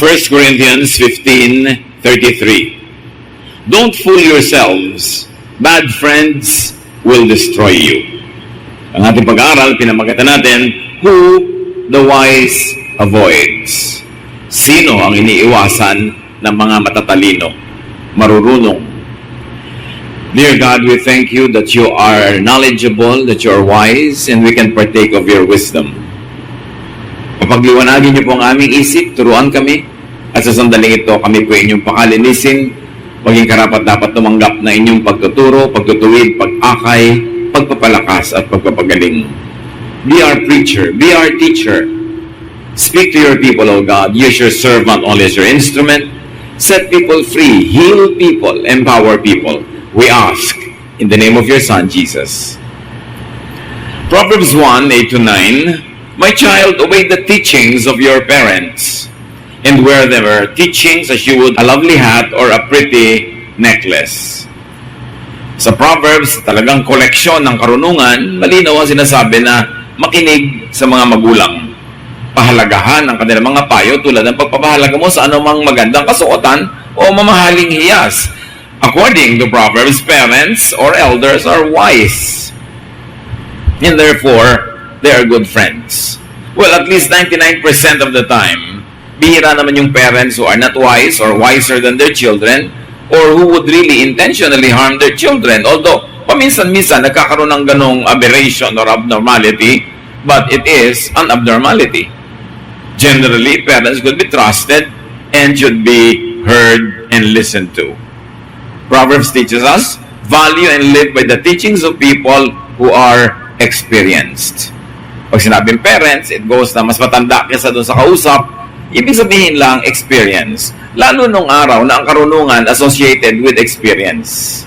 1 Corinthians 15:33. Don't fool yourselves. Bad friends will destroy you. Ang ating pag-aaral, pinamagatan natin, who the wise avoids. Sino ang iniiwasan ng mga matatalino, marurunong? Dear God, we thank you that you are knowledgeable, that you are wise, and we can partake of your wisdom. Pagliwanagin niyo po ang aming isip, turuan kami, at sa sandaling ito, kami po inyong pakalinisin, maging karapat-dapat tumanggap na inyong pagtuturo, pagtutuwid, pag-akay, pagpapalakas, at pagpapagaling. Be our preacher, be our teacher. Speak to your people, O God. Use your servant only as your instrument. Set people free, heal people, empower people. We ask in the name of your Son, Jesus. Proverbs 1:8-9. My child, obey the teachings of your parents, and wear their teachings as you would a lovely hat or a pretty necklace. Sa Proverbs, talagang koleksyon ng karunungan, malinaw ang sinasabi na makinig sa mga magulang. Pahalagahan ang kanilang mga payo tulad ng pagpapahalaga mo sa anumang magandang kasuotan o mamahaling hiyas. According to Proverbs, parents or elders are wise, and therefore, they are good friends. Well, at least 99% of the time, bihira naman yung parents who are not wise or wiser than their children or who would really intentionally harm their children. Although, paminsan-minsan nagkakaroon ng ganong aberration or abnormality, but it is an abnormality. Generally, parents could be trusted and should be heard and listened to. Proverbs teaches us, value and live by the teachings of people who are experienced. Pag sinabing parents, it goes na mas matanda kaysa doon sa kausap, ibig sabihin lang experience. Lalo nung araw na ang karunungan associated with experience.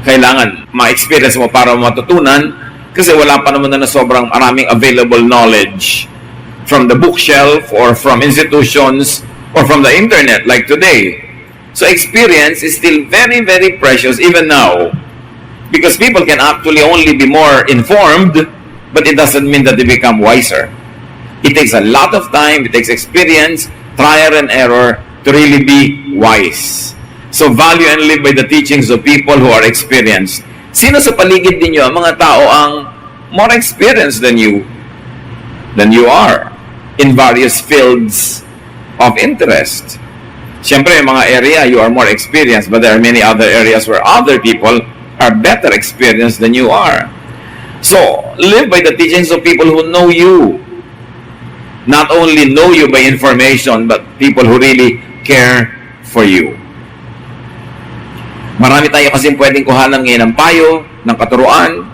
Kailangan ma-experience mo para matutunan kasi wala pa naman na sobrang maraming available knowledge from the bookshelf or from institutions or from the internet like today. So experience is still very, very precious even now. Because people can actually only be more informed, but it doesn't mean that they become wiser. It takes a lot of time, it takes experience, trial and error to really be wise. So value and live by the teachings of people who are experienced. Sino sa paligid ninyo ang mga tao ang more experienced than you are in various fields of interest? Siyempre, yung mga area, you are more experienced, but there are many other areas where other people are better experienced than you are. So, live by the teachings of people who know you. Not only know you by information, but people who really care for you. Marami tayo kasing pwedeng kuhanan ngayon ng payo, ng katuruan,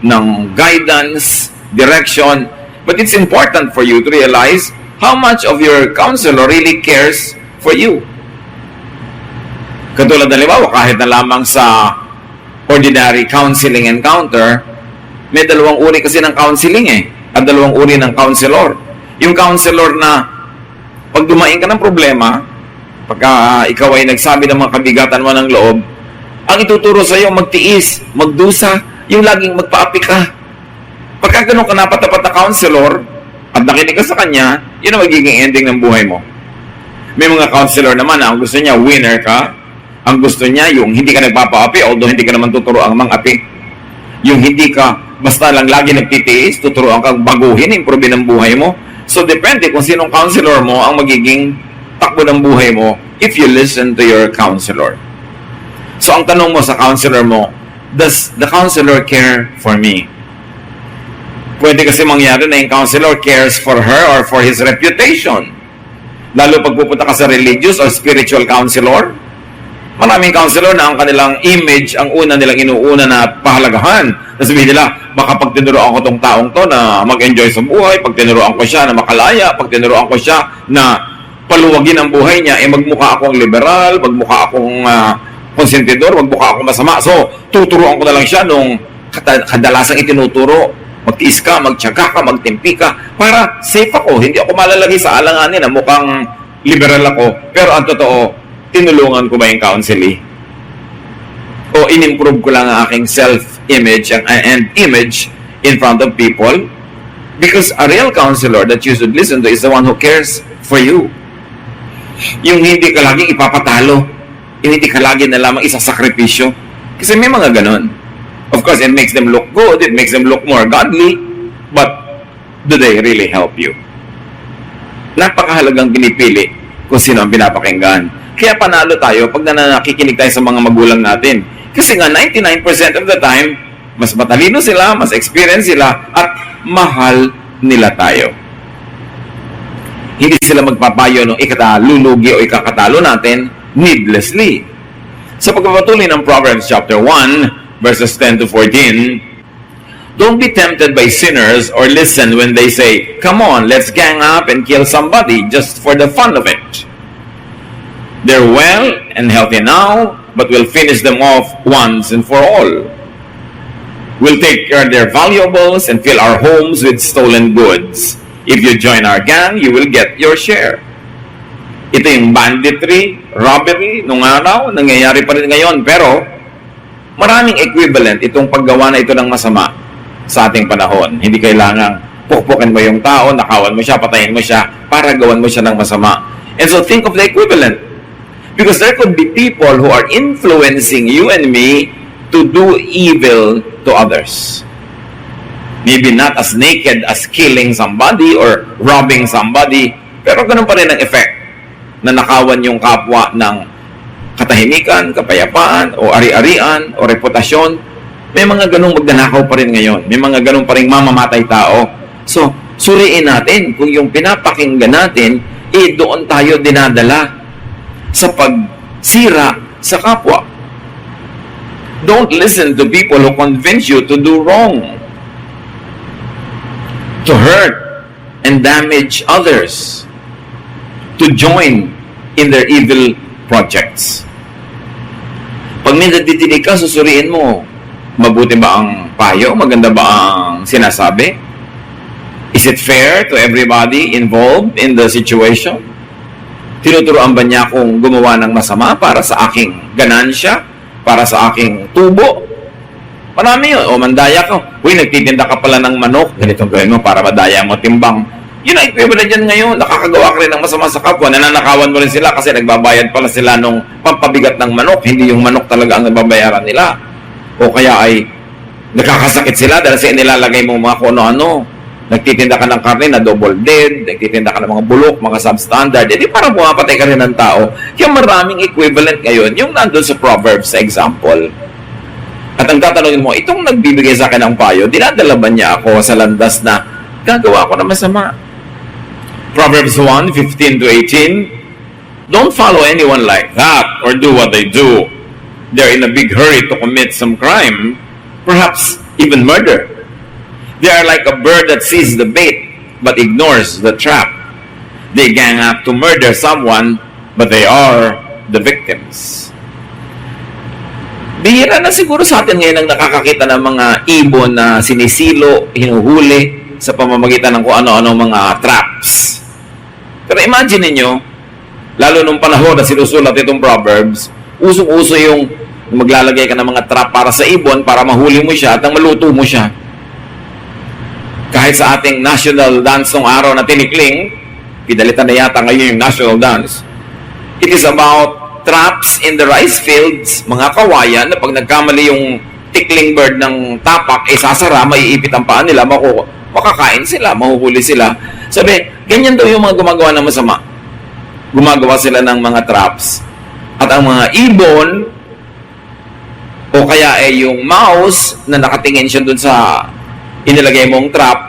ng guidance, direction. But it's important for you to realize how much of your counselor really cares for you. Katulad ng libawa, kahit na lamang sa ordinary counseling encounter, may dalawang uri kasi ng counseling at dalawang uri ng counselor. Yung counselor na pag dumaing ka ng problema, pagka ikaw ay nagsabi ng mga kabigatan mo ng loob, ang ituturo sa iyo magtiis, magdusa, yung laging magpaapi ka. Pagka ganun ka napatapat na counselor at nakinig ka sa kanya, yun ang magiging ending ng buhay mo. May mga counselor naman na ang gusto niya winner ka, ang gusto niya yung hindi ka nagpapaapi, although hindi ka naman tuturo ang mga api. Yung hindi ka basta lang lagi nagtitiis, tuturuan kang baguhin, improve ng buhay mo. So, depende kung sinong counselor mo ang magiging takbo ng buhay mo if you listen to your counselor. So, ang tanong mo sa counselor mo, does the counselor care for me? Pwede kasi mangyari na yung counselor cares for her or for his reputation. Lalo pag pupunta ka sa religious or spiritual counselor, maraming counselor na ang kanilang image, ang una nilang inuuna na pahalagahan. Sabihin nila, baka pag tinuruan ko tong taong to na mag-enjoy sa buhay, pag tinuruan ko siya na makalaya, pag tinuruan ko siya na paluwagin ang buhay niya, magmukha akong liberal, magmukha akong konsentidor, magmukha akong masama. So, tuturuan ko na lang siya nung kadalasang itinuturo. Magtiis ka, magtiyaga ka, magtimpi ka, para safe ako. Hindi ako malalagay sa alanganin na mukhang liberal ako. Pero ang totoo, tinulungan ko ba yung counseling? O in-improve ko lang ang aking self-image and image in front of people? Because a real counselor that you should listen to is the one who cares for you. Yung hindi ka laging ipapatalo. Yung hindi ka lagi na lamang isasakripisyo. Kasi may mga ganon. Of course, it makes them look good, it makes them look more godly, but do they really help you? Napakahalagang pinipili kung sino ang pinapakinggan. Kaya panalo tayo pag nakikinig tayo sa mga magulang natin. Kasi nga, 99% of the time, mas matalino sila, mas experienced sila, at mahal nila tayo. Hindi sila magpapayo ng ikatalulugi o ikakatalo natin needlessly. Sa pagpapatuloy ng Proverbs chapter 1, verses 10 to 14, don't be tempted by sinners or listen when they say, come on, let's gang up and kill somebody just for the fun of it. They're well and healthy now, but we'll finish them off once and for all. We'll take care of their valuables and fill our homes with stolen goods. If you join our gang, you will get your share. Ito yung banditry, robbery, nung araw, nangyayari pa rin ngayon. Pero, maraming equivalent itong paggawa na ito ng masama sa ating panahon. Hindi kailangang pukpukin mo yung tao, nakawan mo siya, patayin mo siya, para gawan mo siya ng masama. And so, think of the equivalent. Because there could be people who are influencing you and me to do evil to others. Maybe not as naked as killing somebody or robbing somebody, pero ganun pa rin ang effect na nakawan yung kapwa ng katahimikan, kapayapaan, o ari-arian, o reputasyon. May mga ganung magnanakaw pa rin ngayon. May mga ganung pa rin mamamatay tao. So, suriin natin kung yung pinapakinggan natin, doon tayo dinadala sa pagsira sa kapwa. Don't listen to people who convince you to do wrong, to hurt and damage others, to join in their evil projects. Pag may natidinig ka, susuriin mo, mabuti ba ang payo? Maganda ba ang sinasabi? Is it fair to everybody involved in the situation? Tinuturoan ba niya akong gumawa ng masama para sa aking ganansya? Para sa aking tubo? Marami yun. O mandaya ka. Uy, nagtitinda ka pala ng manok. Ganitong gawin mo para madaya mo timbang. Yun ay equivalent dyan ngayon. Nakakagawa ka rin ng masama sa kapwa. Nananakawan mo rin sila kasi nagbabayad pala sila nung pampabigat ng manok. Hindi yung manok talaga ang nababayaran nila. O kaya ay nakakasakit sila dahil sa nilalagay mo mga kung ano-ano. Nagtitinda ka ng karne na double dead. Nagtitinda ka ng mga bulok, mga substandard. Hindi parang pumapatay ka rin ng tao. Kaya maraming equivalent ngayon. Yung nandun sa Proverbs sa example. At ang tatanungin mo, itong nagbibigay sa akin ng payo, dinadala ba niya ako sa landas na gagawa ko na masama? Proverbs 1:15 to 18, don't follow anyone like that or do what they do. They're in a big hurry to commit some crime, perhaps even murder. They are like a bird that sees the bait but ignores the trap. They gang up to murder someone, but they are the victims. Bihira na siguro sa atin ngayon ang nakakakita ng mga ibon na sinisilo, hinuhuli sa pamamagitan ng kung ano-ano mga traps. Pero imagine niyo, lalo nung panahon na sinusulat itong Proverbs, usong-uso yung maglalagay ka ng mga trap para sa ibon para mahuli mo siya at ang maluto mo siya. Kahit sa ating national dance ng araw na tinikling, pinalitan na yata ngayon yung national dance, it is about traps in the rice fields, mga kawayan, na pag nagkamali yung tickling bird ng tapak, sasara, maiipit ang paa nila, makakain sila, mahuhuli sila. Sabi, ganyan daw yung mga gumagawa ng masama. Gumagawa sila ng mga traps. At ang mga ibon, o kaya yung mouse na nakatingin siya dun sa inilagay mong trap,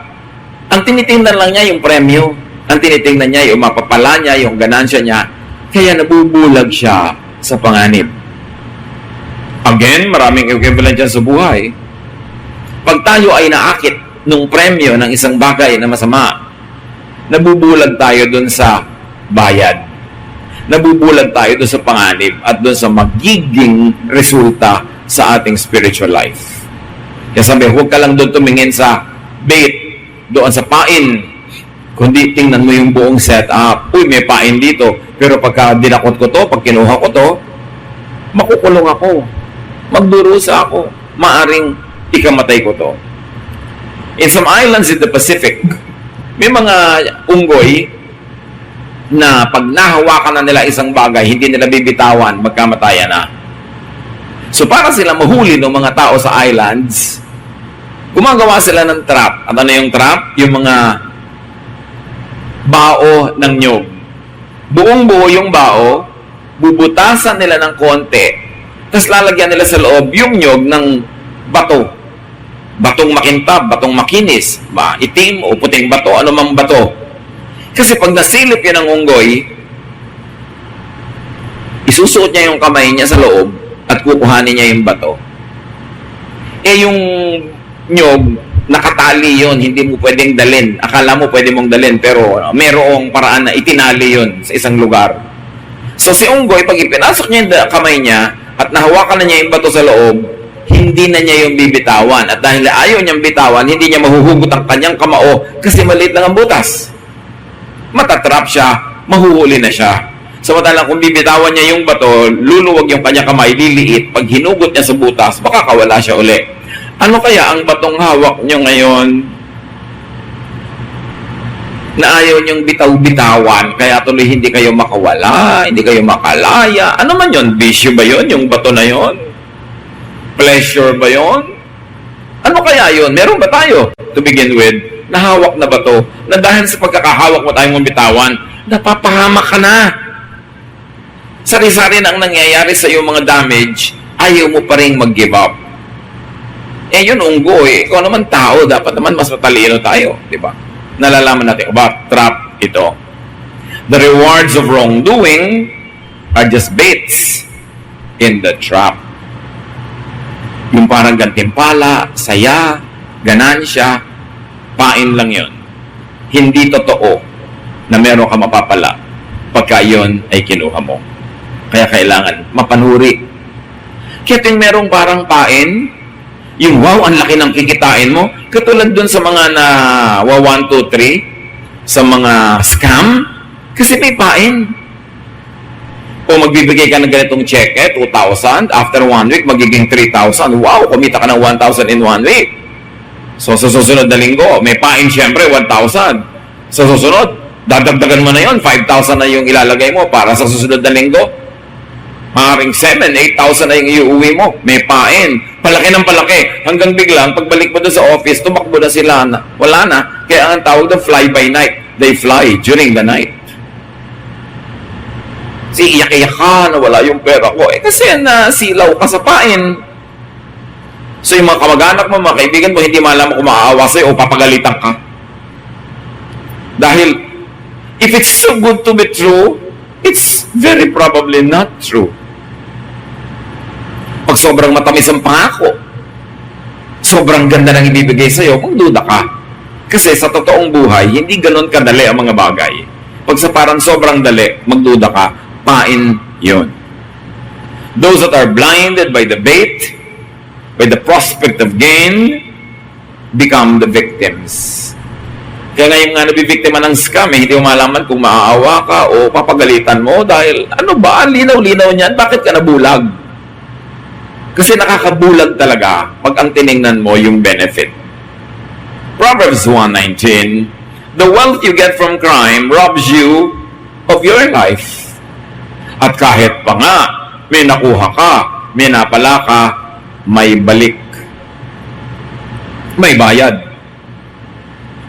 ang tinitingnan lang niya yung premyo. Ang tinitingnan niya yung mapapala niya, yung ganansya niya. Kaya nabubulag siya sa panganib. Again, maraming equivalent dyan sa buhay. Pag tayo ay naakit nung premyo ng isang bagay na masama, nabubulag tayo dun sa bayad. Nabubulag tayo dun sa panganib at dun sa magiging resulta sa ating spiritual life. Kaya sabi, huwag ka lang doon tumingin sa bait, doon sa pain, kundi tingnan mo yung buong setup. Uy, may pain dito. Pero pagka dinakot ko to, pag kinuha ko to, makukulong ako. Magdurusa ako. Maaring ikamatay ko to. In some islands in the Pacific, may mga unggoy na pag nahawakan na nila isang bagay, hindi nila bibitawan, magkamatayan na. So para sila mahuli ng mga tao sa islands, gumagawa sila ng trap. At ano yung trap? Yung mga bao ng nyog. Buong buo yung bao, bubutasan nila ng konti, tapos lalagyan nila sa loob yung nyog ng bato. Batong makintab, batong makinis, itim o puting bato, ano mang bato. Kasi pag nasilip yan ng unggoy, isusuot niya yung kamay niya sa loob at kukuhanin niya yung bato. Yung nyog, nakatali yon, hindi mo pwedeng dalhin. Akala mo pwede mong dalhin, pero merong paraan na itinali yon sa isang lugar. So si unggoy, pag ipinasok niya yung kamay niya at nahawakan na niya yung bato sa loob, hindi na niya yung bibitawan. At dahil ayaw niyang bitawan, hindi niya mahuhugot ang kanyang kamao kasi maliit lang ang butas. Matatrap siya, mahuhuli na siya. Samantalang kung bibitawan niya yung bato, luluwag yung kanyang kamay, liliit. Pag hinugot niya sa butas, baka kawala siya uli. Ano kaya ang batong hawak niyo ngayon na ayaw niyong bitaw-bitawan, kaya tuloy hindi kayo makawala, hindi kayo makalaya? Ano man yun? Bisyo ba yun? Yung bato na yun? Pleasure ba yun? Ano kaya yun? Meron ba tayo, to begin with, na hawak na bato, na dahil sa pagkakahawak mo tayong bitawan, napapahamak ka na. Sari-sari na ang nangyayari sa iyong mga damage, ayaw mo pa rin mag-give up. Yun, unggoy. Ikaw naman tao, dapat naman mas matalino tayo, di ba? Nalalaman natin, trap ito. The rewards of wrongdoing are just baits in the trap. Yung parang gantimpala, saya, ganansya, pain lang yun. Hindi totoo na meron ka mapapala pagka yun ay kinuha mo. Kaya kailangan mapanuri. Kaya tuwing merong parang pain, yung wow, ang laki ng kikitain mo, katulad dun sa mga na 1, 2, 3, sa mga scam, kasi may pain. O magbibigay ka ng ganitong cheque, 2,000, after 1 week, magiging 3,000. Wow, kumita ka ng 1,000 in 1 week. So, sa susunod na linggo, may pain syempre, 1,000. Sa susunod, dadagdagan mo na yon, 5,000 na yung ilalagay mo para sa susunod na linggo. Maaaring 7,000, 8,000 na yung iuwi mo. May pain. Palaki ng palaki. Hanggang biglang, pagbalik mo doon sa office, tumakbo na sila. Wala na. Kaya ang tawag doon, fly by night. They fly during the night. Iyak-iyak ka na wala yung pera ko. Kasi nasilaw ka sa pain. So yung mga kamag-anak mo, mga kaibigan mo, hindi malaman kung maaawa sa'yo o papagalitan ka. Dahil, if it's so good to be true, it's very probably not true. Pag sobrang matamis ang pangako, sobrang ganda ng ibibigay sa'yo, magduda ka. Kasi sa totoong buhay, hindi ganon kadali ang mga bagay. Pag sa parang sobrang dali, magduda ka, pain yun. Those that are blinded by the bait, by the prospect of gain, become the victims. Kaya ngayon nga nabibiktima ng scam, hindi mo malaman kung maaawa ka o papagalitan mo dahil ano ba, linaw-linaw niyan, bakit ka nabulag? Kasi nakakabulag talaga pag ang tiningnan mo yung benefit. Proverbs 1:19, the wealth you get from crime robs you of your life. At kahit pa nga, may nakuha ka, may napala ka, may balik. May bayad.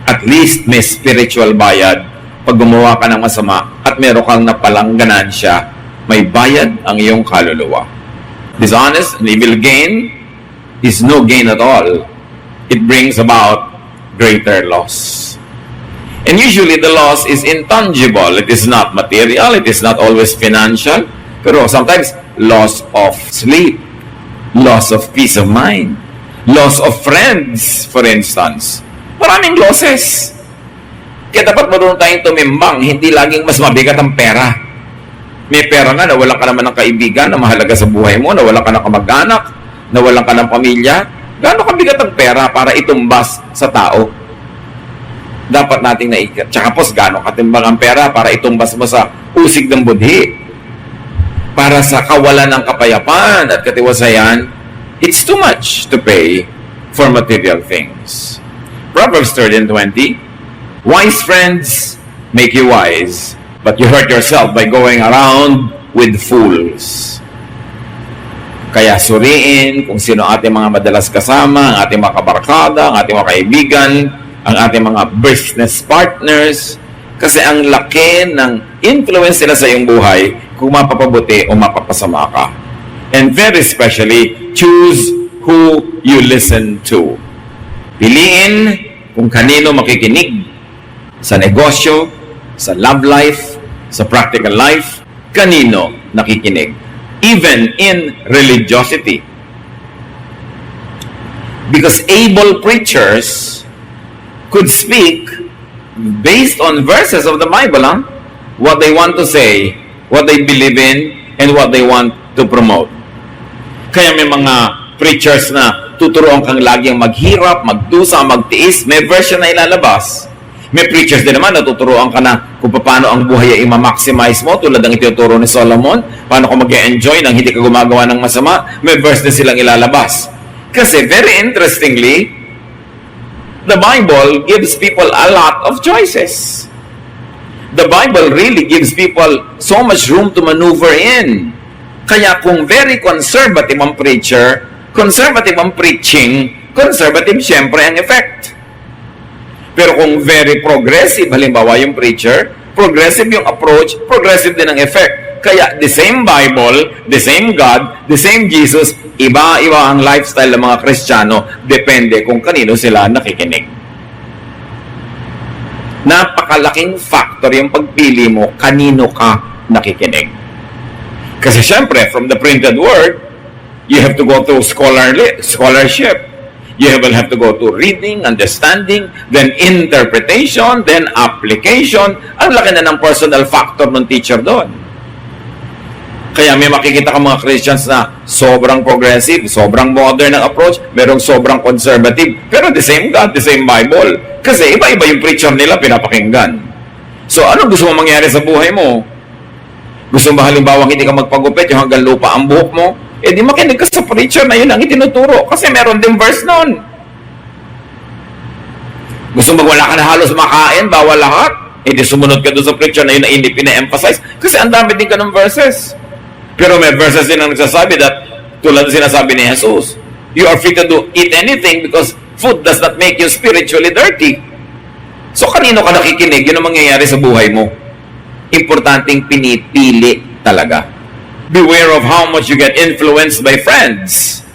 At least may spiritual bayad. Pag gumawa ka ng masama at meron kang napalang ganansya, may bayad ang iyong kaluluwa. Dishonest and evil gain is no gain at all. It brings about greater loss. And usually the loss is intangible. It is not material. It is not always financial. Pero sometimes loss of sleep, loss of peace of mind, loss of friends, for instance. Maraming losses. Kaya dapat marunong tayong tumimbang, hindi laging mas mabigat ang pera. May pera nga, nawalan ka naman ng kaibigan na mahalaga sa buhay mo, nawalan ka ng kamag-anak, nawalan ka ng pamilya. Gaano kabigat ang pera para itumbas sa tao? Dapat nating naikat. Tsaka po, gaano katimbang ang pera para itumbas mo sa usig ng budhi? Para sa kawalan ng kapayapaan at katiwasayan, it's too much to pay for material things. Proverbs 13:20, wise friends make you wise, But you hurt yourself by going around with fools. Kaya suriin kung sino ating mga madalas kasama, ang ating mga kabarkada, ang ating mga kaibigan, ang ating mga business partners. Kasi ang laki ng influence nila sa iyong buhay kung mapapabuti o mapapasama ka. And very especially, choose who you listen to. Piliin kung kanino makikinig sa negosyo, sa love life, sa practical life, kanino nakikinig. Even in religiosity. Because able preachers could speak based on verses of the Bible, what they want to say, what they believe in, and what they want to promote. Kaya may mga preachers na tuturuan kang laging maghirap, magdusa, magtiis, may version na ilalabas. May preachers din naman na tuturuan ka na kung paano ang buhay ay ima-maximize mo, tulad ng ituturo ni Solomon, paano ka mag-enjoy nang hindi ka gumagawa ng masama, may verse din silang ilalabas. Kasi very interestingly, the Bible gives people a lot of choices. The Bible really gives people so much room to maneuver in. Kaya kung very conservative ang preacher, conservative ang preaching, conservative siyempre ang effect. Pero kung very progressive, halimbawa yung preacher, progressive yung approach, progressive din ang effect. Kaya the same Bible, the same God, the same Jesus, iba-iba ang lifestyle ng mga Kristiyano, depende kung kanino sila nakikinig. Napakalaking factor yung pagpili mo, kanino ka nakikinig. Kasi syempre, from the printed word, you have to go through scholarship. You will have to go to reading, understanding, then interpretation, then application. Ang laki na ng personal factor ng teacher doon. Kaya may makikita ka mga Christians na sobrang progressive, sobrang modern ang approach, merong sobrang conservative, pero the same God, the same Bible. Kasi iba-iba yung preacher nila pinapakinggan. So ano gusto mo mangyari sa buhay mo? Gusto mo halimbawa hindi ka magpagupit, yung hanggang lupa ang buhok mo? Eh di makinig ka sa preacher na yun ang itinuturo. Kasi meron din verse nun. Gusto mo wala ka na halos makain, bawal lahat? Eh di sumunod ka doon sa preacher na yun na hindi pina-emphasize. Kasi ang dami din ka ng verses. Pero may verses din ang nagsasabi that, tulad na sinasabi ni Jesus, you are free to eat anything because food does not make you spiritually dirty. So kanino ka nakikinig? Yun ang mangyayari sa buhay mo. Importanteng pinipili talaga. Beware of how much you get influenced by friends,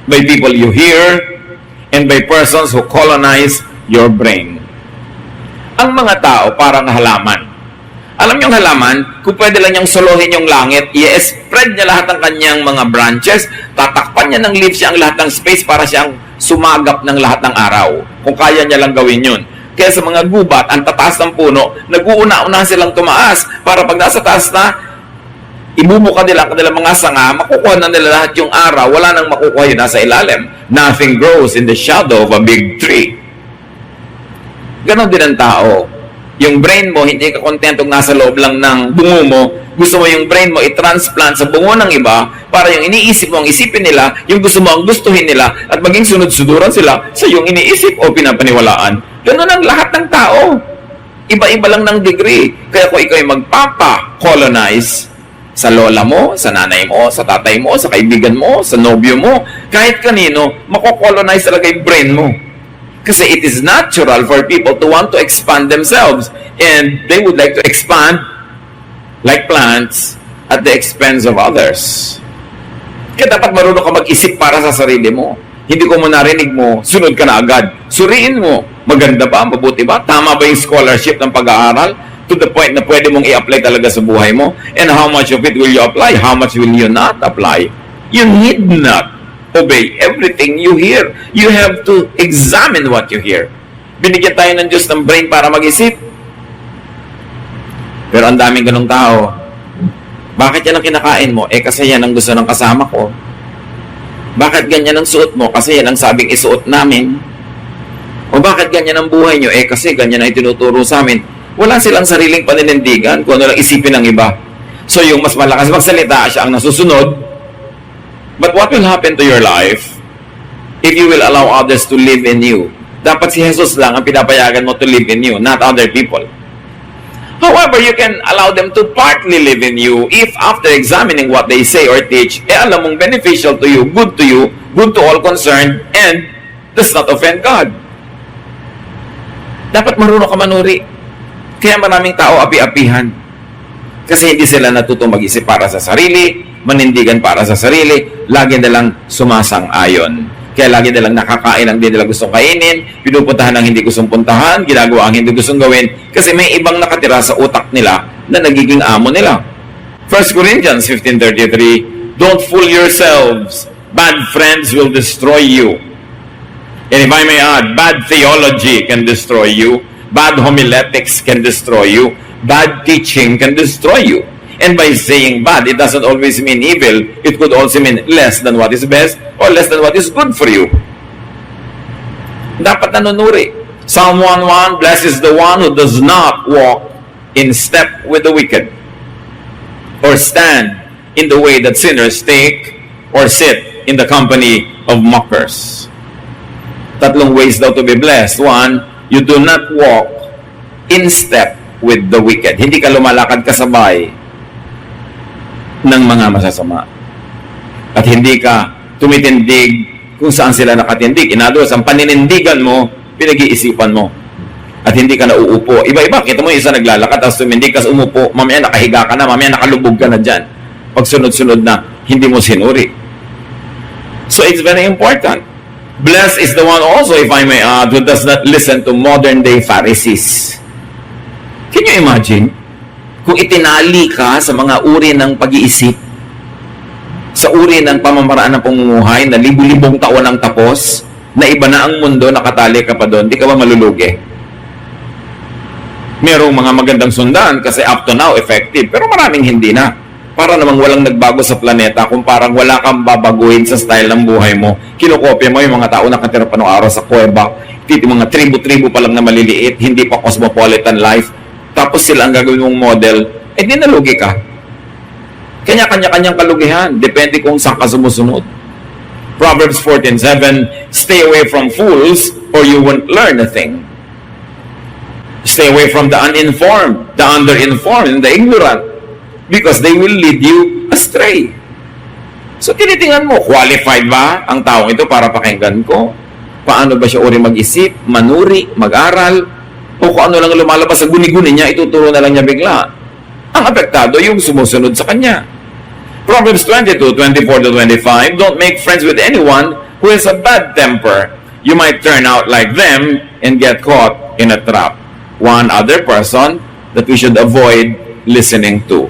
by people you hear, and by persons who colonize your brain. Ang mga tao parang halaman. Alam niyo ang halaman, kung pwede lang niyang solohin yung langit, i-spread niya lahat ng kanyang mga branches, tatakpan niya ng leaves ang lahat ng space para siyang sumagap ng lahat ng araw. Kung kaya niya lang gawin yun. Kaya sa mga gubat, ang tataas ng puno, nag-uuna-una silang tumaas para pag nasa taas na, ibubuka nila ang kanilang mga sanga, makukuha na nila lahat yung araw, wala nang makukuha yun nasa ilalim. Nothing grows in the shadow of a big tree. Ganon din ang tao. Yung brain mo, hindi ka kontentong nasa loob lang ng bungo mo, gusto mo yung brain mo i-transplant sa bungo ng iba para yung iniisip mo ang isipin nila, yung gusto mo ang gustuhin nila, at maging sunod-suduran sila sa yung iniisip o pinapaniwalaan. Ganon ang lahat ng tao. Iba-iba lang ng degree. Kaya kung ikaw ay magpapa-colonize sa lola mo, sa nanay mo, sa tatay mo, sa kaibigan mo, sa nobyo mo, kahit kanino, makokolonize talaga yung brain mo. Kasi it is natural for people to want to expand themselves. And they would like to expand like plants at the expense of others. Kaya dapat marunong ka mag-isip para sa sarili mo. Hindi ko mo narinig mo, sunod ka na agad. Suriin mo, maganda ba, mabuti ba, tama ba yung scholarship ng pag-aaral? To the point na pwede mong i-apply talaga sa buhay mo. And how much of it will you apply? How much will you not apply? You need not obey everything you hear. You have to examine what you hear. Binigyan tayo ng Diyos ng brain para mag-isip. Pero ang daming ganong tao. Bakit yan ang kinakain mo? Eh kasi yan ang gusto ng kasama ko. Bakit ganyan ang suot mo? Kasi yan ang sabing isuot namin. O bakit ganyan ang buhay nyo? Eh kasi ganyan ang itinuturo sa amin. Wala silang sariling paninindigan kung ano lang isipin ng iba. So yung mas malakas magsalita, siya ang nasusunod. But what will happen to your life if you will allow others to live in you? Dapat si Jesus lang ang pinapayagan mo to live in you, not other people. However, you can allow them to partly live in you if after examining what they say or teach, alam mong beneficial to you, good to all concerned, and does not offend God. Dapat marunong ka manuri. Kaya maraming tao api-apihan. Kasi hindi sila natutong mag-isip para sa sarili, manindigan para sa sarili, lagi nilang sumasang-ayon. Kaya lagi nilang nakakain ang hindi nila gustong kainin, pinupuntahan ang hindi gustong puntahan, ginagawa ang hindi gustong gawin, kasi may ibang nakatira sa utak nila na nagiging amo nila. 1 Corinthians 15:33, don't fool yourselves. Bad friends will destroy you. And if I may add, bad theology can destroy you. Bad homiletics can destroy you. Bad teaching can destroy you. And by saying bad, it doesn't always mean evil. It could also mean less than what is best or less than what is good for you. Dapat nanunuri. Psalm 1:1, blessed is the one who does not walk in step with the wicked, or stand in the way that sinners take, or sit in the company of mockers. Tatlong ways daw to be blessed. One, you do not walk in step with the wicked. Hindi ka lumalakad kasabay ng mga masasama. At hindi ka tumitindig kung saan sila nakatindig. In other words, ang paninindigan mo, pinag-iisipan mo. At hindi ka nauupo. Iba-iba, kita mo yung isa naglalakad, tapos tumindig, tapos umupo, mamaya nakahiga ka na, mamaya nakalubog ka na dyan. Pag sunod-sunod na, hindi mo sinuri. So it's very important. Blessed is the one also, if I may add, who does not listen to modern-day Pharisees. Can you imagine? Kung itinali ka sa mga uri ng pag-iisip, sa uri ng pamamaraan ng pamumuhay na libu-libong taon ang tapos, na iba na ang mundo, nakatali ka pa doon, di ka ba malulugi? Merong mga magandang sundan kasi up to now effective, pero maraming hindi na. Para namang walang nagbago sa planeta, kung parang wala kang babaguhin sa style ng buhay mo, kinokopya mo yung mga tao nakatira pa noong araw sa kuweba, mga tribu-tribu pa lang na maliliit, hindi pa cosmopolitan life, tapos sila ang gagawin mong model, di nalugi ka. Kanya-kanya-kanyang kalugihan, depende kung saan ka sumusunod. Proverbs 14:7, stay away from fools or you won't learn a thing. Stay away from the uninformed, the underinformed, and the ignorant, because they will lead you astray. So tinitingnan mo, qualified ba ang taong ito para pakinggan ko? Paano ba siya uri mag-isip, manuri, mag-aral? O kung ano lang lumalabas sa guni-guni niya, ituturo na lang niya bigla. Ang apektado yung sumusunod sa kanya. Proverbs 22:24-25, don't make friends with anyone who has a bad temper. You might turn out like them and get caught in a trap. One other person that we should avoid listening to.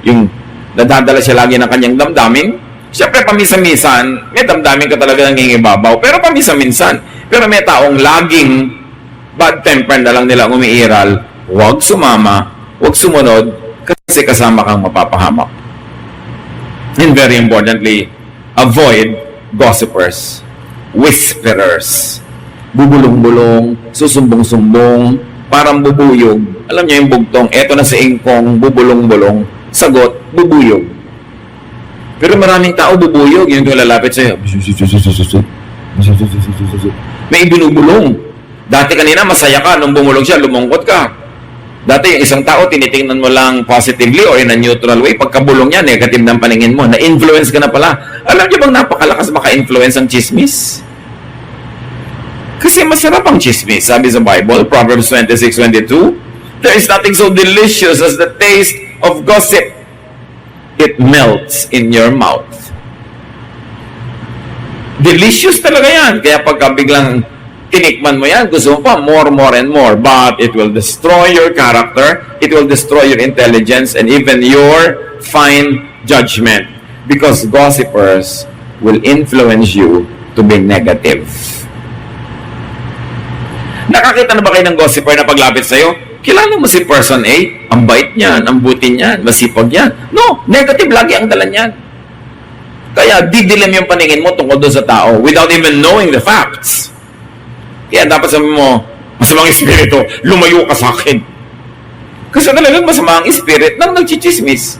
Yung nadadala siya lagi ng kanyang damdamin. Siyempre, paminsan-minsan, may damdamin ka talaga nangingibabaw. Pero paminsan-minsan, pero may taong laging bad temper na lang nila umiiral, huwag sumama, huwag sumunod, kasi kasama kang mapapahamak. And very importantly, avoid gossipers, whisperers, bubulong-bulong, susumbong-sumbong, parang bubuyog. Alam niyo yung bugtong, eto na si Ingkong, bubulong-bulong, sagot, bubuyog. Pero maraming tao bubuyog, yung lalapit sa'yo, may ibinubulong. Dati kanina, masaya ka. Nung bumulong siya, lumungkot ka. Dati, yung isang tao, tinitingnan mo lang positively or in a neutral way. Pagkabulong niya, negative ng paningin mo. Na-influence ka na pala. Alam niyo bang napakalakas maka-influence ang chismis? Kasi masarap ang chismis. Sabi sa Bible, Proverbs 26:22, there is nothing so delicious as the taste of gossip. It melts in your mouth. Delicious talaga yan. Kaya pagka biglang tinikman mo yan, gusto mo pa more and more. But it will destroy your character, it will destroy your intelligence, and even your fine judgment. Because gossipers will influence you to be negative. Nakakita na ba kayo ng gossiper na paglapit sa'yo? Kilala mo si person A, ang bait niyan, ang buti niyan, masipag yan. No, negative lagi ang dala niyan. Kaya didilim yung paningin mo tungkol doon sa tao without even knowing the facts. Kaya dapat sabi mo, masamang espiritu, lumayo ka sa akin. Kasi talagang masamang spirit nang nagchichismis.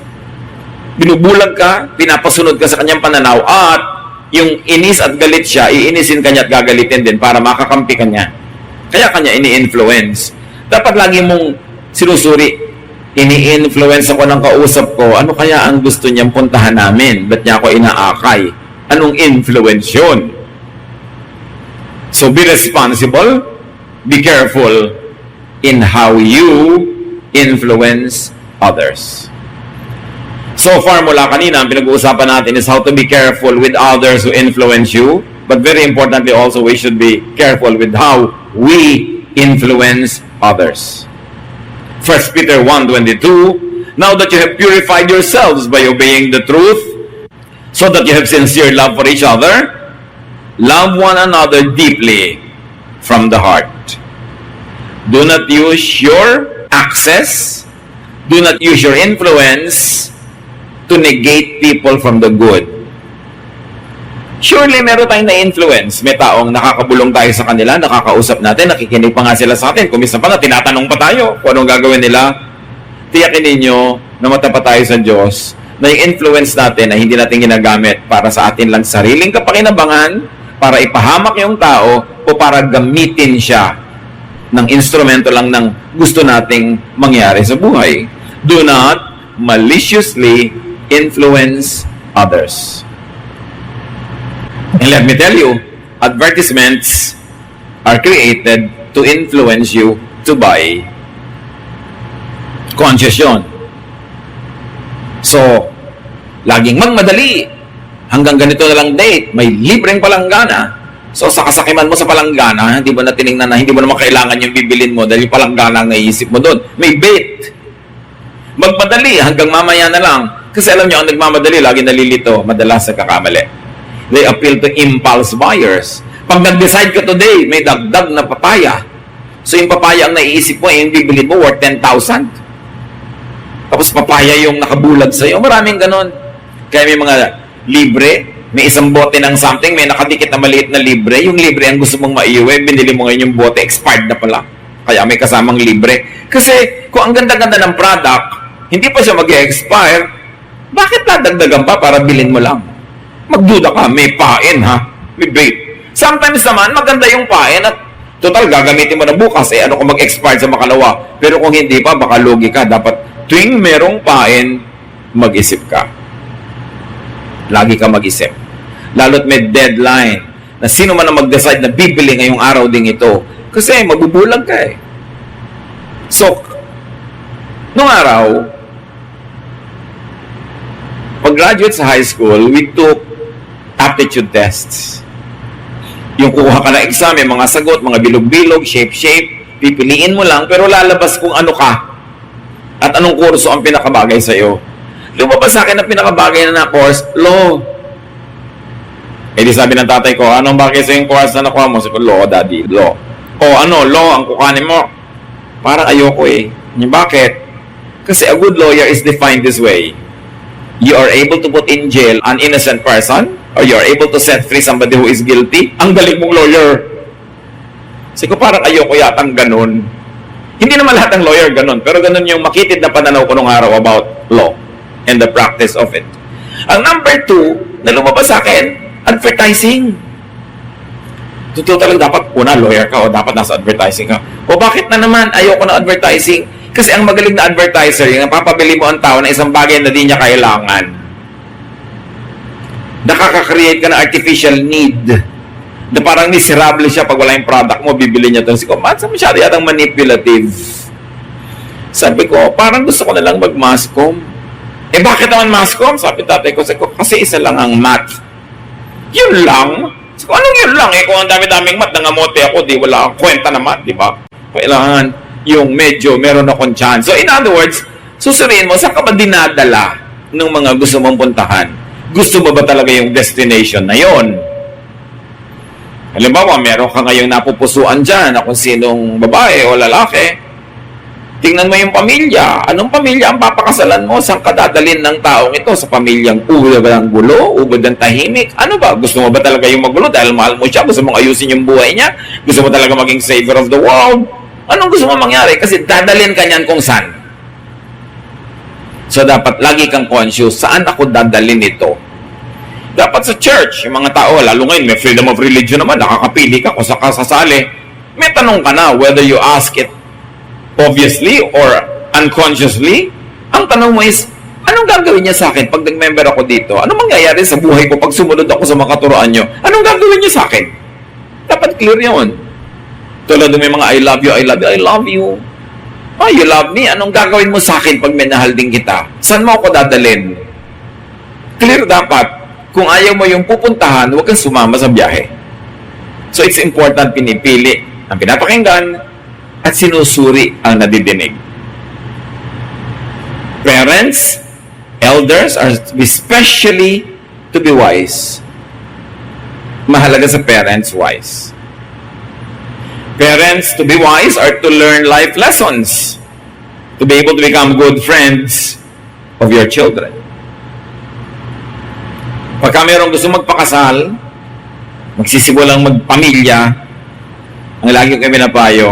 Binubulag ka, pinapasunod ka sa kanyang pananaw, at yung inis at galit siya, iinisin kanya at gagalitin din para makakampi kanya. Kaya kanya ini-influence. Dapat lagi mong sinusuri ini-influence ako ng kausap ko, ano kaya ang gusto niyang puntahan namin? Ba't niya ako inaakay? Anong influence yun? So be responsible, be careful in how you influence others. So far mula kanina, ang pinag-uusapan natin is how to be careful with others who influence you. But very importantly also, we should be careful with how we influence others. 1 Peter 1:22, now that you have purified yourselves by obeying the truth, so that you have sincere love for each other, love one another deeply from the heart. Do not use your access, do not use your influence to negate people from the good. Surely, meron tayong na-influence. May taong nakakabulong tayo sa kanila, nakakausap natin, nakikinig pa nga sila sa atin. Kung minsan pa nga, tinatanong pa tayo kung anong gagawin nila. Tiyakin ninyo na matapat tayo sa Diyos na yung influence natin ay hindi natin ginagamit para sa atin lang sariling kapakinabangan, para ipahamak yung tao, o para gamitin siya ng instrumento lang ng gusto nating mangyari sa buhay. Do not maliciously influence others. And let me tell you, advertisements are created to influence you to buy. Conscious yun. So, laging magmadali. Hanggang ganito na lang date, may libreng palanggana. So, sa kasakiman mo sa palanggana, hindi mo na tinignan na hindi mo naman kailangan yung bibilin mo dahil yung palanggana ang naiisip mo doon. May bait. Magmadali hanggang mamaya na lang. Kasi alam nyo, ang nagmamadali, lagi nalilito, madalas sa kakamali. They appeal to impulse buyers. Pag nag-decide ka today, may dagdag na papaya. So yung papaya ang naiisip mo, yung bibili mo worth 10,000. Tapos papaya yung nakabulag sa'yo. Maraming ganon. Kaya may mga libre, may isang bote ng something, may nakadikit na maliit na libre. Yung libre ang gusto mong maiuwi, binili mo ngayon yung bote, expired na pala. Kaya may kasamang libre. Kasi kung ang ganda-ganda ng product, hindi pa siya mag-expire, bakit dadagdagan pa para bilhin mo lang? Magduda ka, may pain ha, may bait. Sometimes naman, maganda yung pain at total, gagamitin mo na bukas, ano kung mag-expire sa makalawa. Pero kung hindi pa, baka lugi ka. Dapat tuwing merong pain, mag-isip ka. Lagi ka mag-isip. Lalo't may deadline na sino man ang mag-decide na bibili ngayong araw ding ito. Kasi mabubulag ka eh. So, nung araw, pag-graduate sa high school, we took aptitude tests. Yung kukuha ka na exam, may mga sagot, mga bilog-bilog, shape-shape, pipiliin mo lang, pero lalabas kung ano ka at anong kurso ang pinakabagay sa'yo. Lumabas sa akin na pinakabagay na course, law. Eh di sabi ng tatay ko, anong bagay sa yung course na nakuha mo? Sabi ko, law, daddy, law. O ano, law ang kukanin mo? Parang ayoko eh. Bakit? Kasi a good lawyer is defined this way. You are able to put in jail an innocent person, or you are able to set free somebody who is guilty. Ang galing mong lawyer. Kasi ko parang ayoko yatang ganun. Hindi naman lahat ng lawyer ganun, pero ganun yung makitid na pananaw ko nung araw about law and the practice of it. Ang number 2 na lumabas sa akin, advertising. Totoo talaga dapat una lawyer ka o dapat nasa advertising ka. O bakit na naman ayoko na advertising? Kasi ang magaling na advertiser, yung papabili mo ang tao na isang bagay na di niya kailangan. Nakaka-create ka ng artificial need na parang miserable siya pag wala yung product mo, bibili niya ito. Sabi ko, masyado yatang manipulative. Sabi ko, parang gusto ko na lang mag-masscom. Eh bakit naman masscom? Sabi tatay ko, kasi isa lang ang math. Yun lang. Sabi ko, anong yun lang? Eh kung ang dami-daming math, nangamote ako, di wala akong kwenta na math, di ba? Kailangan yung medyo meron akong chance. So in other words, susuriin mo, saan ka ba dinadala ng mga gusto mong puntahan? Gusto mo ba talaga yung destination na yon? Halimbawa, meron ka ngayong napupusuan dyan na kung sinong babae o lalaki. Tingnan mo yung pamilya. Anong pamilya ang papakasalan mo? Saan ka dadalhin ng taong ito? Sa pamilyang ubod ng gulo? Ubod ng tahimik? Ano ba? Gusto mo ba talaga yung magulo dahil mahal mo siya? Gusto mong ayusin yung buhay niya? Gusto mo talaga maging savior of the world? Anong gusto mo mangyari? Kasi dadalhin ka niyan kung saan. So, dapat lagi kang conscious, saan ako dadalhin ito? Dapat sa church, yung mga tao, lalo ngayon, may freedom of religion naman, nakakapili ka kung saan ka sasali. May tanong ka na whether you ask it obviously or unconsciously, ang tanong mo is, anong gagawin niya sa akin pag nag-member ako dito? Anong mangyayari sa buhay ko pag sumunod ako sa mga katuroan niyo? Anong gagawin niya sa akin? Dapat clear yun. Tulad ng may mga I love you, I love you, I love you. Oh, you love me? Anong gagawin mo sa akin pag minahal din kita? Saan mo ako dadalhin? Clear dapat. Kung ayaw mo yung pupuntahan, huwag kang sumama sa biyahe. So it's important pinipili ang pinapakinggan at sinusuri ang nadidinig. Parents, elders are especially to be wise. Mahalaga sa parents, wise. Parents, to be wise are to learn life lessons, to be able to become good friends of your children. Pagka mayroong gusto magpakasal, magsisimulang magpamilya, ang lagi ko kayo pinapayo,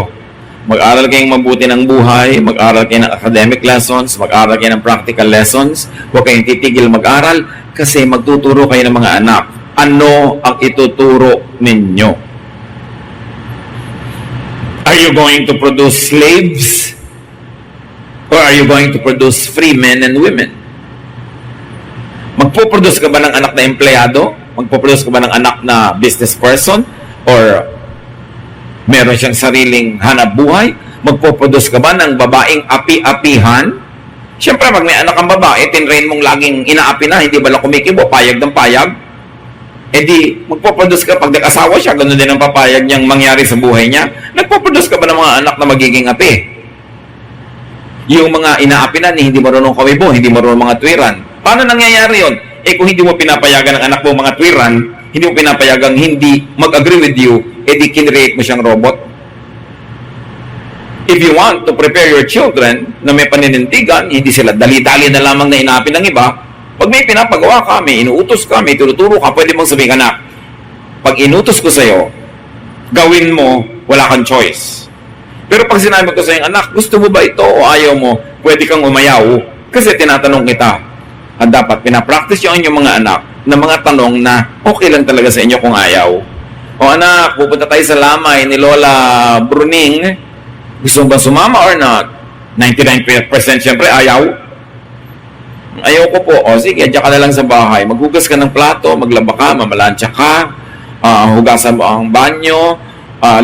mag-aral kayong mabuti ng buhay, mag-aral kayo ng academic lessons, mag-aral kayo ng practical lessons, huwag kayong titigil mag-aral kasi magtuturo kayo ng mga anak. Ano ang ituturo ninyo? Are you going to produce slaves? Or are you going to produce free men and women? Magpuproduce ka ba ng anak na empleyado? Magpuproduce ka ba ng anak na business person? Or meron siyang sariling hanap buhay? Magpuproduce ka ba ng babaeng api-apihan? Siyempre, pag may anak kang babae, tinrain mong laging inaapi na, hindi ba lang kumikibo, payag ng payag? E di, magpuproduce ka pag nag-asawa siya, ganoon din ang papayag niyang mangyari sa buhay niya. Nagpuproduce ka ba ng mga anak na magiging api? Yung mga inaapi na, hindi marunong kawibo, hindi marunong mga tuwiran. Paano nangyayari yon? Eh kung hindi mo pinapayagan ng anak mo mga tuwiran, hindi mo pinapayagang hindi mag-agree with you, eh di kinreate mo siyang robot. If you want to prepare your children na may paninindigan, hindi sila dali-dali na lamang na inaapi ng iba, pag may pinapagawa ka, may inuutos ka, may tinuturo ka, pwede mong sabihin, anak, pag inutos ko sa'yo, gawin mo, wala kang choice. Pero pag sinabi ko sa'yo, anak, gusto mo ba ito o ayaw mo, pwede kang umayaw. Kasi tinatanong kita. At dapat pinapractice yung inyong mga anak na mga tanong na okay lang talaga sa inyo kung ayaw. O anak, pupunta tayo sa lamay ni Lola Bruning. Gusto mo ba sumama or not? 99% siyempre ayaw. Ayaw ko po. O sige, diyan ka na lang sa bahay. Maghugas ka ng plato, maglaba ka, mamalansya ka, hugasan mo ang banyo,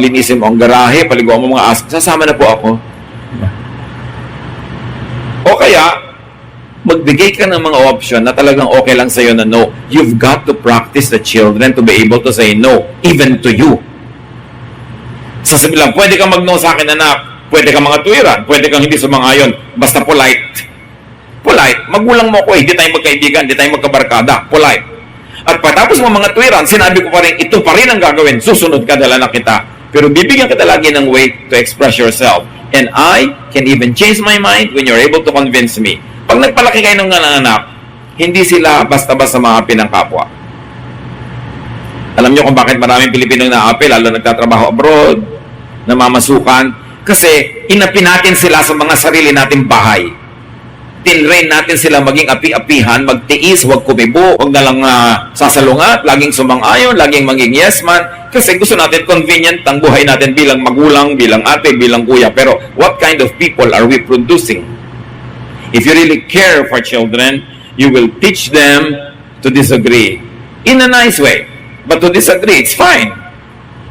linisin mo ang garahe, paliguan mo mga aso. Sasama na po ako. O kaya, magbigay ka ng mga option na talagang okay lang sa'yo na no. You've got to practice the children to be able to say no, even to you. Sasabi lang, pwede kang mag-no sa akin, anak. Pwede kang mga tuwiran. Pwede kang hindi sumangayon. Basta polite. Polite. Magulang mo ko, hindi tayo magkaibigan, hindi tayo magkabarkada. Polite. At patapos mo mga tuwiran, sinabi ko pa rin, ito pa rin ang gagawin. Susunod ka, dala na kita. Pero bibigyan kita lagi ng way to express yourself. And I can even change my mind when you're able to convince me. Pag nagpalaki kayo ng anak, hindi sila basta-basta maapi ng kapwa. Alam niyo kung bakit maraming Pilipinong naapi, lalo nagtatrabaho abroad, namamasukan, kasi inapi natin sila sa mga sarili nating bahay. Tinrain natin sila maging api-apihan, magtiis, huwag kumibo, huwag na lang sasalungat, laging sumang-ayon, laging maging yes man, kasi gusto natin convenient ang buhay natin bilang magulang, bilang ate, bilang kuya. Pero what kind of people are we producing? If you really care for children, you will teach them to disagree in a nice way. But to disagree, it's fine.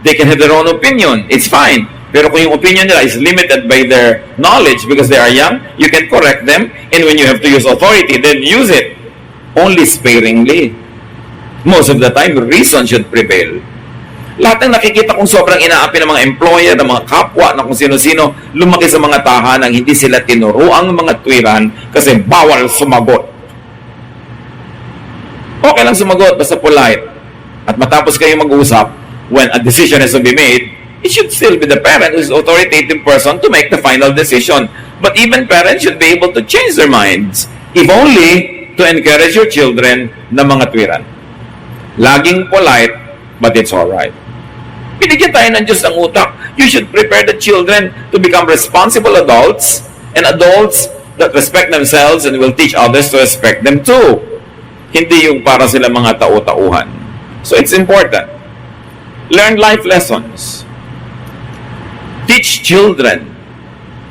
They can have their own opinion. It's fine. Pero kung yung opinion nila is limited by their knowledge because they are young, you can correct them. And when you have to use authority, then use it. Only sparingly. Most of the time, reason should prevail. Lahat ng nakikita kong sobrang inaapi ng mga employer, ng mga kapwa, ng kung sino-sino, lumaki sa mga tahanang hindi sila tinuruang mga tuwiran kasi bawal sumagot. Okay lang sumagot, basta polite. At matapos kayo mag-usap, when a decision has to be made, it should still be the parent who is the authoritative person to make the final decision. But even parents should be able to change their minds, if only to encourage your children na mga tuwiran. Laging polite, but it's alright. Binigyan tayo ng Diyos ng utak. You should prepare the children to become responsible adults and adults that respect themselves and will teach others to respect them too. Hindi yung para sila mga tao-tauhan. So it's important. Learn life lessons. Teach children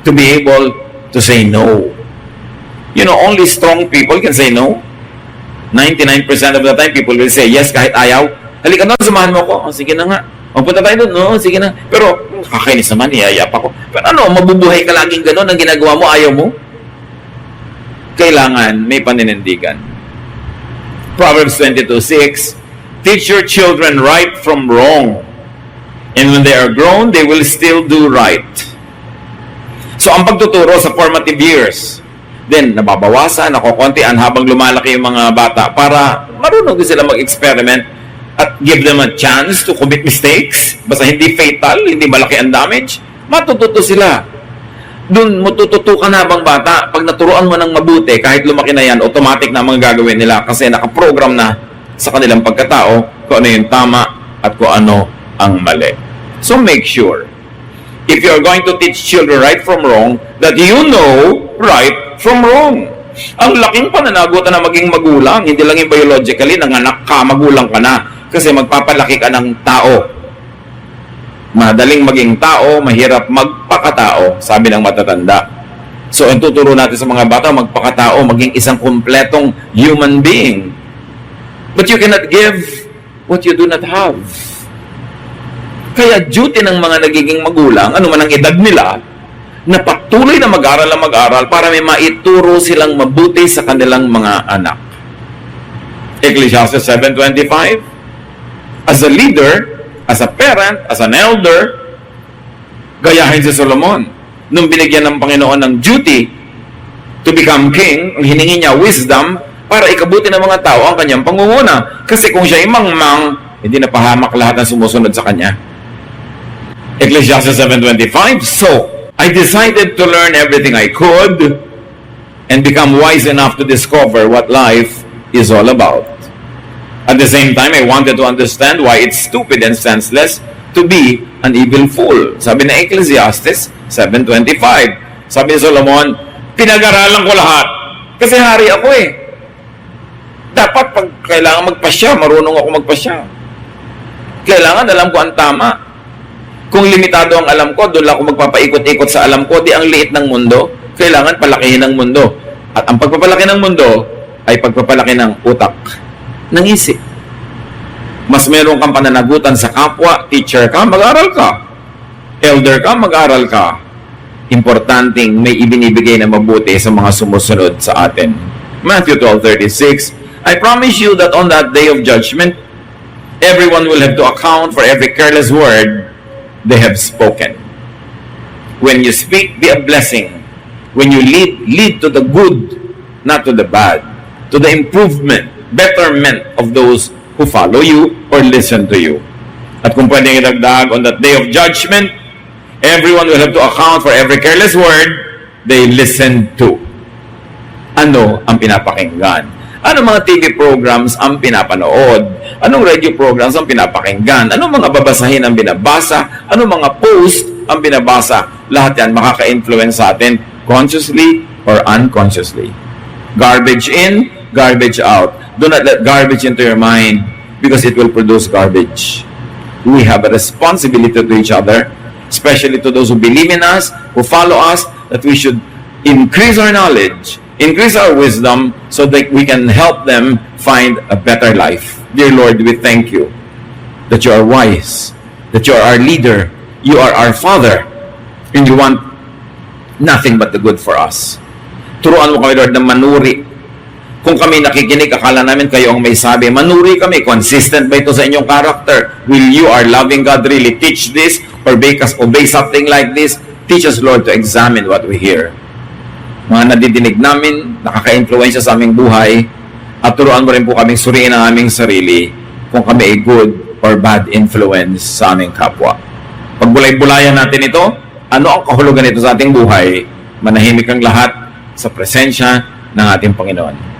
to be able to say no. You know, only strong people can say no. 99% of the time, people will say yes kahit ayaw. Halika na, samahan mo ko. Oh, sige na nga. Punta tayo doon. No, sige na. Pero, kakainis naman, iyayap ako. Pero ano, mabubuhay ka laging gano'n ang ginagawa mo, ayaw mo? Kailangan may paninindigan. Proverbs 22:6, teach your children right from wrong. And when they are grown, they will still do right. So, ang pagtuturo sa formative years, then, nababawasan, nakokontian habang lumalaki yung mga bata para marunong din sila mag-experiment at give them a chance to commit mistakes. Basta hindi fatal, hindi malaki ang damage, matututo sila. Doon, matututo ka na habang bata. Pag naturuan mo ng mabuti, kahit lumaki na yan, automatic na ang mga gagawin nila kasi nakaprogram na sa kanilang pagkatao kung ano yung tama at kung ano ang mali. So make sure, if you're going to teach children right from wrong, that you know right from wrong. Ang laking pananagutan na maging magulang, hindi lang yung biologically, nanganak ka, magulang ka na. Kasi magpapalaki ka ng tao. Madaling maging tao, mahirap magpakatao, sabi ng matatanda. So, ang tuturo natin sa mga bata, magpakatao, maging isang kumpletong human being. But you cannot give what you do not have. Kaya duty ng mga nagiging magulang, ano man ang edad nila, na patuloy na mag-aral para may maituro silang mabuti sa kanilang mga anak. Ecclesiastes 7:25, as a leader, as a parent, as an elder, gayahin si Solomon. Nung binigyan ng Panginoon ng duty to become king, hiningi niya wisdom para ikabuti ng mga tao ang kanyang pangunguna. Kasi kung siya ay mangmang, hindi na pahamak lahat ng sumusunod sa kanya. Ecclesiastes 7:25, so, I decided to learn everything I could and become wise enough to discover what life is all about. At the same time, I wanted to understand why it's stupid and senseless to be an evil fool. Sabi na Ecclesiastes 7:25. Sabi ni Solomon, pinag-aralan ko lahat. Kasi hari ako eh. Dapat pag kailangan magpasya, marunong ako magpasya. Kailangan alam ko ang tama. Kung limitado ang alam ko, doon lang ako magpapaikot-ikot sa alam ko, di ang liit ng mundo. Kailangan palakihin ang mundo. At ang pagpapalaki ng mundo ay pagpapalaki ng utak, ng isip. Mas meron kang pananagutan sa kapwa, teacher ka, mag-aral ka. Elder ka, mag-aral ka. Importanteng may ibinibigay na mabuti sa mga sumusunod sa atin. Matthew 12:36, I promise you that on that day of judgment, everyone will have to account for every careless word they have spoken. When you speak, be a blessing. When you lead to the good, not to the bad. To the improvement, betterment of those who follow you or listen to you. At kung pwedeng idagdag, on that day of judgment, everyone will have to account for every careless word they listen to. Ano ang pinapakinggan? Anong mga TV programs ang pinapanood? Anong radio programs ang pinapakinggan? Anong mga babasahin ang binabasa? Anong mga post ang binabasa? Lahat yan makaka-influence sa atin consciously or unconsciously. Garbage in, garbage out. Do not let garbage into your mind because it will produce garbage. We have a responsibility to each other, especially to those who believe in us, who follow us, that we should increase our knowledge, increase our wisdom so that we can help them find a better life. Dear Lord, we thank you that you are wise, that you are our leader, you are our Father, and you want nothing but the good for us. Turuan mo kami, Lord, na manuri. Kung kami nakikinig, akala namin kayo ang may sabi. Manuri kami. Consistent ba ito sa inyong character? Will you, our loving God, really teach this or make us obey something like this? Teach us, Lord, to examine what we hear. Mga nadidinig namin, nakaka-influensya sa aming buhay, at turuan mo rin po kaming suriin ang aming sarili kung kami ay good or bad influence sa aming kapwa. Pagbulay-bulayan natin ito, ano ang kahulugan nito sa ating buhay? Manahimik ang lahat sa presensya ng ating Panginoon.